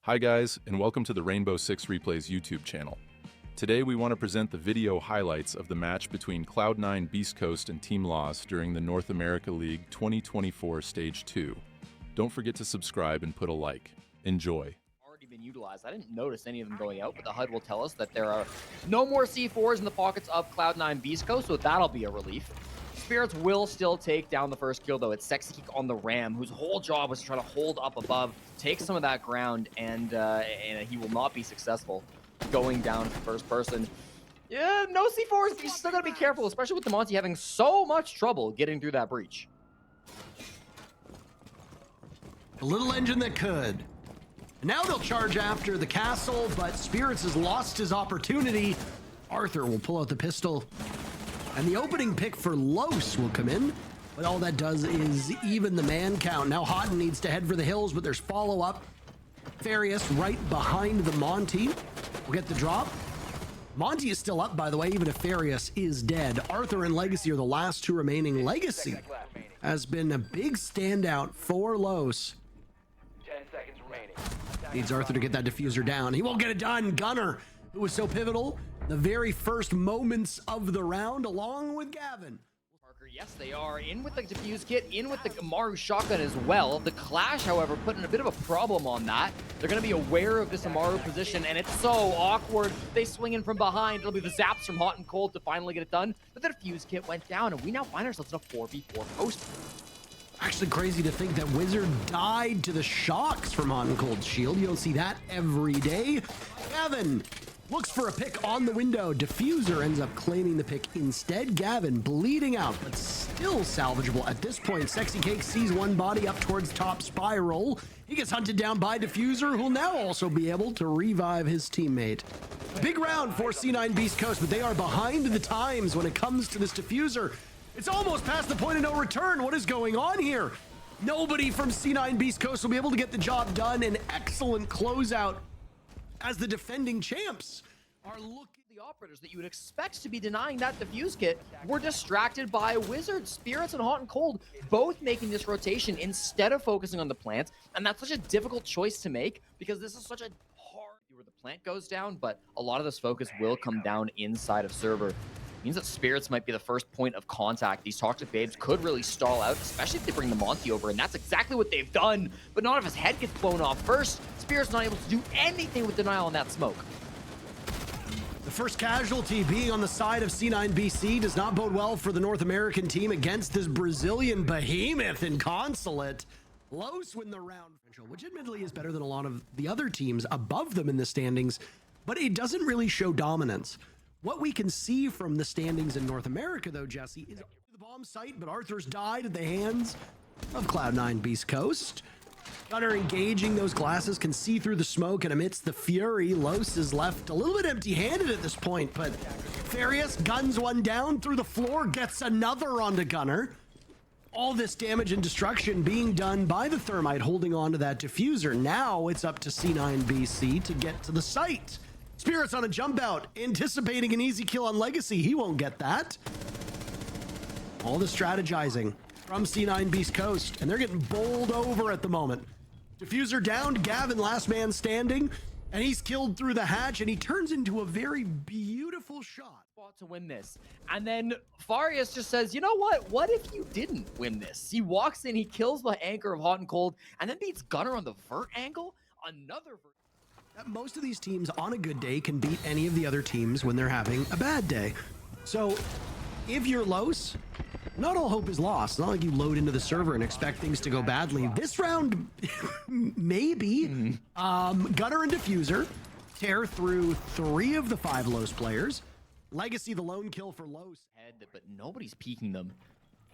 Hi guys, and welcome to the Rainbow Six Replays YouTube channel. Today we want to present the video highlights of the match between Cloud9 Beast Coast and Team Loss during the North America League 2024 Stage 2. Don't forget to subscribe and put a like. Enjoy. Already been utilized. I didn't notice any of them going out, but the HUD will tell us that there are no more C4s in the pockets of Cloud9 Beast Coast, so that'll be a relief. Spirits will still take down the first kill, though. It's Sexy Kick on the Ram, whose whole job was to try to hold up above, take some of that ground, and he will not be successful going down first person. Yeah, no C4s. You still gotta be careful, especially with the Monty having so much trouble getting through that breach. A little engine that could. Now they'll charge after the castle, but Spirits has lost his opportunity. Arthur will pull out the pistol. And the opening pick for Los will come in, but all that does is even the man count. Now Houghton needs to head for the hills, but there's follow-up. Farius right behind the Monty will get the drop. Monty is still up, by the way, even if Farius is dead. Arthur and Legacy are the last two remaining. Legacy has been a big standout for Los. 10 seconds remaining. Needs Arthur to get that diffuser down. He won't get it done. Gunner, who was so pivotal the very first moments of the round, along with Gavin. Parker, yes, they are in with the defuse kit, in with the Amaru shotgun as well. The Clash, however, putting a bit of a problem on that. They're going to be aware of this Amaru position, and it's so awkward. They swing in from behind. It'll be the zaps from Hot and Cold to finally get it done. But the defuse kit went down, and we now find ourselves in a 4v4 post. Actually crazy to think that Wizard died to the shocks from Hot and Cold Shield. You don't see that every day. Gavin looks for a pick on the window. Diffuser ends up claiming the pick instead. Gavin bleeding out, but still salvageable at this point. Sexy Cake sees one body up towards top spiral. He gets hunted down by Diffuser, who'll now also be able to revive his teammate. Big round for C9 Beast Coast, but they are behind the times when it comes to this Diffuser. It's almost past the point of no return. What is going on here? Nobody from C9 Beast Coast will be able to get the job done. An excellent closeout as the defending champs are looking. The operators that you would expect to be denying that defuse kit were distracted by Wizard. Spirits and Hot and Cold both making this rotation instead of focusing on the plant, and that's such a difficult choice to make because this is such a hard where the plant goes down, but a lot of this focus will come down inside of server. Means that Spirits might be the first point of contact. These toxic babes could really stall out, especially if they bring the Monty over, and that's exactly what they've done. But not if his head gets blown off first. Spirits not able to do anything with denial on that smoke. The first casualty being on the side of C9BC does not bode well for the North American team against this Brazilian behemoth in Consulate. Los win the round, which admittedly is better than a lot of the other teams above them in the standings, but it doesn't really show dominance. What we can see from the standings in North America, though, Jesse, is the bomb site, but Arthur's died at the hands of Cloud9 Beast Coast. Gunner engaging those glasses, can see through the smoke, and amidst the fury, Los is left a little bit empty-handed at this point, but Farius guns one down through the floor, gets another onto Gunner. All this damage and destruction being done by the Thermite holding on to that diffuser. Now it's up to C9BC to get to the site. Spirits on a jump out, anticipating an easy kill on Legacy. He won't get that. All the strategizing from C9 Beast Coast, and they're getting bowled over at the moment. Diffuser down, Gavin last man standing, and he's killed through the hatch, and he turns into a very beautiful shot. To win this. And then Farius just says, you know what if you didn't win this? He walks in, he kills the anchor of Hot and Cold, and then beats Gunner on the vert angle. Another vert. Most of these teams on a good day can beat any of the other teams when they're having a bad day. So if you're Los, not all hope is lost. It's not like you load into the server and expect things to go badly. This round, maybe. Gunner and Diffuser tear through 3 of the 5 Los players. Legacy, the lone kill for Los. But nobody's peeking them.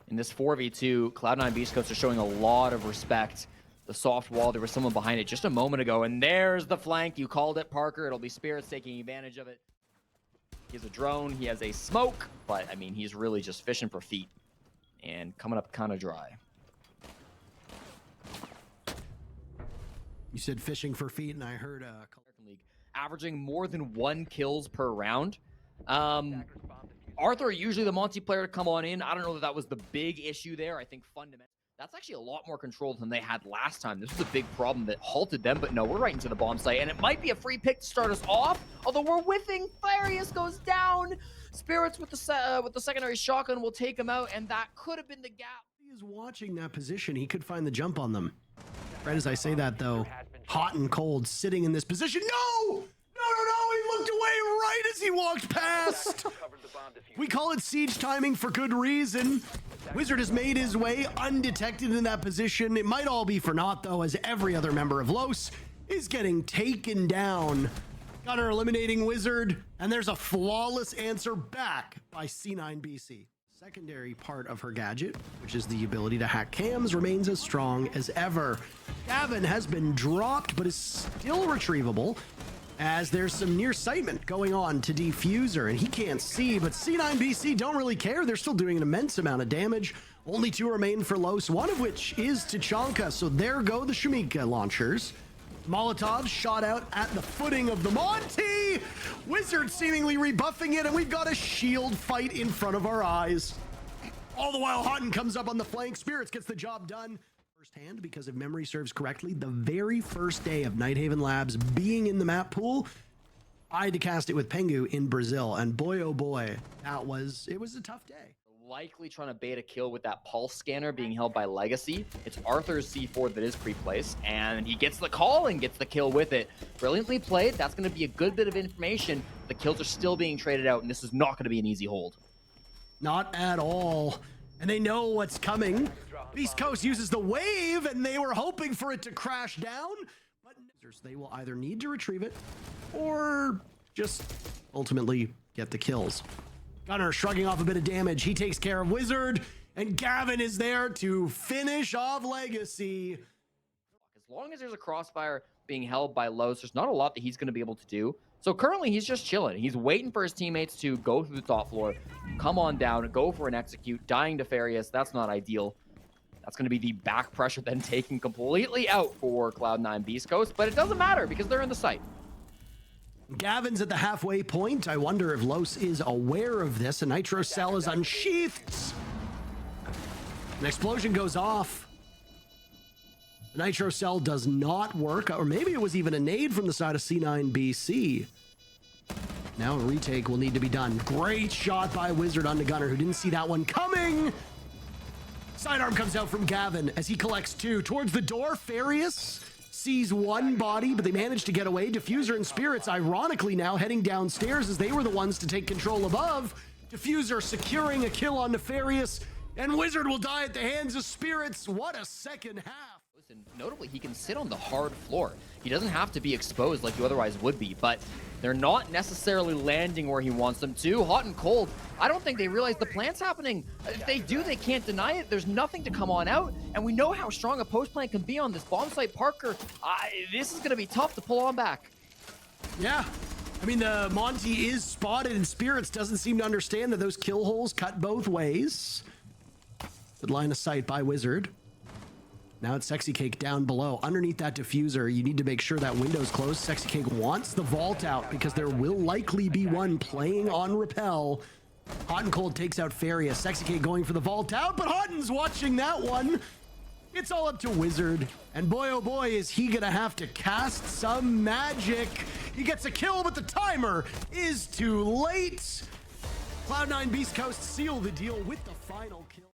In this 4v2, Cloud9 Beast Coast are showing a lot of respect. The soft wall, there was someone behind it just a moment ago, and there's the flank. You called it, Parker. It'll be Spirits taking advantage of it. He has a drone, he has a smoke, but I mean, he's really just fishing for feet and coming up kind of dry. You said fishing for feet, and I heard League averaging more than 1 kills per round. Arthur, usually the Monty player to come on in. I don't know that was the big issue there. I think fundamentally That's actually a lot more control than they had last time. This was a big problem that halted them, but no, we're right into the bomb site, and it might be a free pick to start us off, although we're whiffing. Farius goes down. Spirits with the secondary shotgun will take him out, and that could have been the gap. He is watching that position. He could find the jump on them. Right as I say that, though, hot and cold, sitting in this position. No! No, he looked away right as he walked past. We call it siege timing for good reason. Wizard has made his way undetected in that position. It might all be for naught, though, as every other member of Los is getting taken down. Gunner eliminating Wizard, and there's a flawless answer back by C9BC. Secondary part of her gadget, which is the ability to hack cams, remains as strong as ever. Gavin has been dropped, but is still retrievable, as there's some nearsightment going on to Diffuser, and he can't see, but C9BC don't really care. They're still doing an immense amount of damage. Only 2 remain for Los, one of which is Tachanka, so there go the Shumika launchers. Molotov shot out at the footing of the Monty. Wizard seemingly rebuffing it, and we've got a shield fight in front of our eyes. All the while, Houghton comes up on the flank. Spirits gets the job done firsthand, because if memory serves correctly, the very first day of Nighthaven Labs being in the map pool, I had to cast it with Pengu in Brazil, and boy, oh boy, it was a tough day. Likely trying to bait a kill with that pulse scanner being held by Legacy. It's Arthur's C4 that is pre-placed, and he gets the call and gets the kill with it. Brilliantly played. That's going to be a good bit of information. The kills are still being traded out, and this is not going to be an easy hold. Not at all. And they know what's coming. Beast Coast uses the wave, and they were hoping for it to crash down, but they will either need to retrieve it or just ultimately get the kills. Gunner shrugging off a bit of damage. He takes care of Wizard, and Gavin is there to finish off Legacy. As long as there's a crossfire being held by Los, there's not a lot that he's going to be able to do. So currently, he's just chilling. He's waiting for his teammates to go through the top floor, come on down, go for an execute, dying to Farius. That's not ideal. That's going to be the back pressure then taken completely out for Cloud9 Beast Coast, but it doesn't matter because they're in the site. Gavin's at the halfway point. I wonder if Los is aware of this. A nitro cell is unsheathed. An explosion goes off. The nitro cell does not work, or maybe it was even a nade from the side of C9BC. Now a retake will need to be done. Great shot by Wizard on the Gunner, who didn't see that one coming. Sidearm comes out from Gavin as he collects 2. Towards the door, Farius sees one body, but they managed to get away. Diffuser and Spirits, ironically now, heading downstairs as they were the ones to take control above. Diffuser securing a kill on Nefarious, and Wizard will die at the hands of Spirits. What a second half. Listen, notably, he can sit on the hard floor. He doesn't have to be exposed like you otherwise would be, but they're not necessarily landing where he wants them to. Hot and cold. I don't think they realize the plant's happening. If they do, they can't deny it. There's nothing to come on out, and we know how strong a post plant can be on this bomb site. Parker, this is going to be tough to pull on back. Yeah. I mean, the Monty is spotted, and Spirits doesn't seem to understand that those kill holes cut both ways. Good line of sight by Wizard. Now it's Sexy Cake down below. Underneath that diffuser, you need to make sure that window's closed. Sexy Cake wants the vault out because there will likely be one playing on Repel. Hot and Cold takes out Farius. Sexy Cake going for the vault out, but Hotten's watching that one. It's all up to Wizard. And boy, oh boy, is he gonna have to cast some magic. He gets a kill, but the timer is too late. Cloud9 Beast Coast seal the deal with the final kill.